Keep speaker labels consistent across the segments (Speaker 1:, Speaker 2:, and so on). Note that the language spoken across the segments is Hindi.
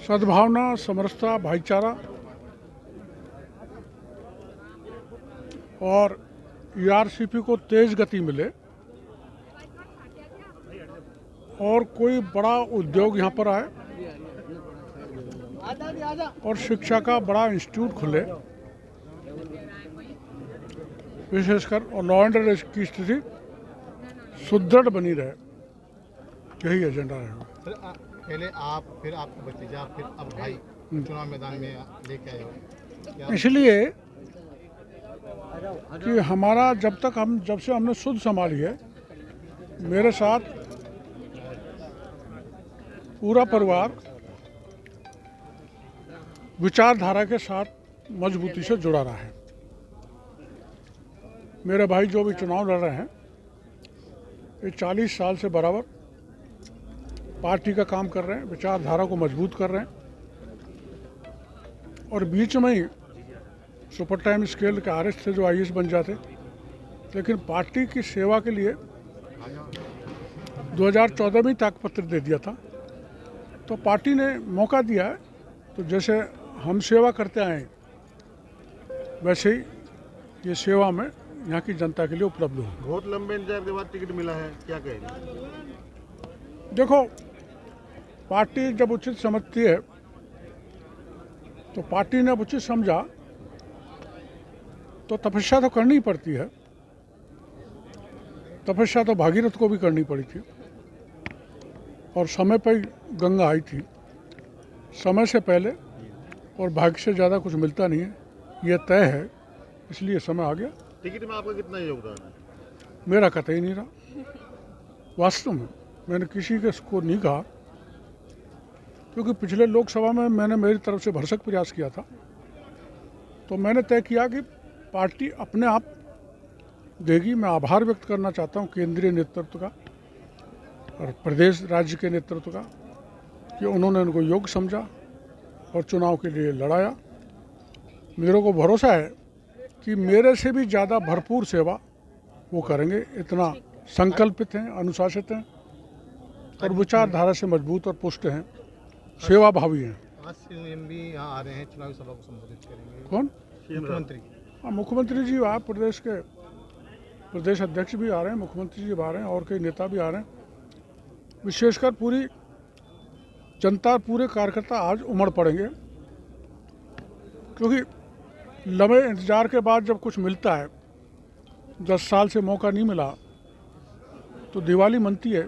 Speaker 1: सद्भावना, समरसता, भाईचारा और ईआरसीपी को तेज गति मिले और कोई बड़ा उद्योग यहाँ पर आए और शिक्षा का बड़ा इंस्टीट्यूट खुले, विशेषकर और लॉ एंड ऑर्डर की स्थिति सुदृढ़ बनी रहे, यही एजेंडा रहेगा।
Speaker 2: पहले आप, फिर आपका भतीजा, फिर अब भाई चुनाव मैदान में लेके आए हो,
Speaker 1: इसलिए कि हमारा जब से हमने सुध संभाली है, मेरे साथ पूरा परिवार विचारधारा के साथ मजबूती से जुड़ा रहा है। मेरे भाई जो भी चुनाव लड़ रहे हैं, ये 40 साल से बराबर पार्टी का काम कर रहे हैं, विचारधारा को मजबूत कर रहे हैं और बीच में ही सुपर टाइम स्केल के आरएस थे जो आईएएस बन जाते, लेकिन पार्टी की सेवा के लिए 2014 में त्यागपत्र दे दिया था। तो पार्टी ने मौका दिया है, तो जैसे हम सेवा करते आए वैसे ही ये सेवा में यहाँ की जनता के लिए उपलब्ध हो।
Speaker 2: बहुत लंबे इंतजार के बाद टिकट मिला है, क्या कहेंगे?
Speaker 1: देखो, पार्टी जब उचित समझती है तो पार्टी ने अब उचित समझा तो तपस्या तो करनी पड़ती है। तपस्या तो भागीरथ को भी करनी पड़ी थी और समय पर गंगा आई थी, समय से पहले, और भाग्य से ज़्यादा कुछ मिलता नहीं है, ये तय है, इसलिए समय आ गया।
Speaker 2: टिकट में आपका कितना योगदान है?
Speaker 1: मेरा कतई नहीं रहा। वास्तव में मैंने किसी को नहीं कहा, क्योंकि पिछले लोकसभा में मैंने मेरी तरफ से भरसक प्रयास किया था, तो मैंने तय किया कि पार्टी अपने आप देगी। मैं आभार व्यक्त करना चाहता हूं केंद्रीय नेतृत्व का और प्रदेश राज्य के नेतृत्व का कि उन्होंने उनको योग्य समझा और चुनाव के लिए लड़ाया। मेरे को भरोसा है कि मेरे से भी ज़्यादा भरपूर सेवा वो करेंगे, इतना संकल्पित हैं, अनुशासित हैं और विचारधारा से मजबूत और पुष्ट हैं, सेवा भावी हैं।
Speaker 2: आज सीएम भी यहाँ आ रहे हैं, चुनावी सभा को संबोधित करेंगे।
Speaker 1: कौन?
Speaker 2: मुख्यमंत्री।
Speaker 1: हाँ, मुख्यमंत्री जी आप प्रदेश के प्रदेश अध्यक्ष भी आ रहे हैं, मुख्यमंत्री जी आ रहे हैं और कई नेता भी आ रहे हैं। विशेषकर पूरी जनता, पूरे कार्यकर्ता आज उमड़ पड़ेंगे, क्योंकि लंबे इंतजार के बाद जब कुछ मिलता है, 10 साल से मौका नहीं मिला तो दिवाली मनती है।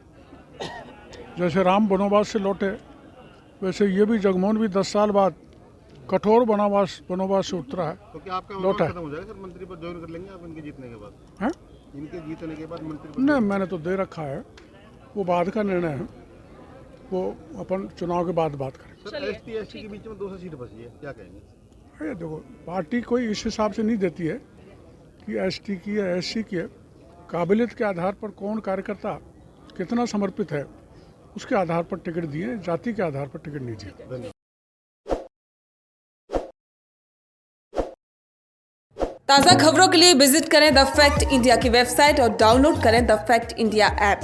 Speaker 1: जैसे राम वनवास से लौटे, वैसे ये भी जगमोहन भी 10 साल बाद कठोर वनवास से उतरा है,
Speaker 2: तो क्या आपका
Speaker 1: लौटा है।
Speaker 2: खत्म हो जाएगा सर? मंत्री पद ज्वाइन कर लेंगे आप इनके जीतने के बाद?
Speaker 1: हैं?
Speaker 2: इनके जीतने के बाद मंत्री पद?
Speaker 1: नहीं, मैंने तो दे रखा है, वो बाद का निर्णय है, वो अपन चुनाव के बाद बात करें।
Speaker 2: सर, एसटी एससी के बीच में 200 सीट बची है, क्या कहेंगे?
Speaker 1: ये देखो, पार्टी कोई इस हिसाब से नहीं देती है कि एसटी की है, एससी की है। काबिलियत के आधार पर कौन कार्यकर्ता कितना समर्पित है, उसके आधार पर टिकट दिए, जाति के आधार पर टिकट नहीं दिए।
Speaker 2: धन्यवाद।
Speaker 3: ताज़ा खबरों के लिए विजिट करें द फैक्ट इंडिया की वेबसाइट और डाउनलोड करें द फैक्ट इंडिया ऐप।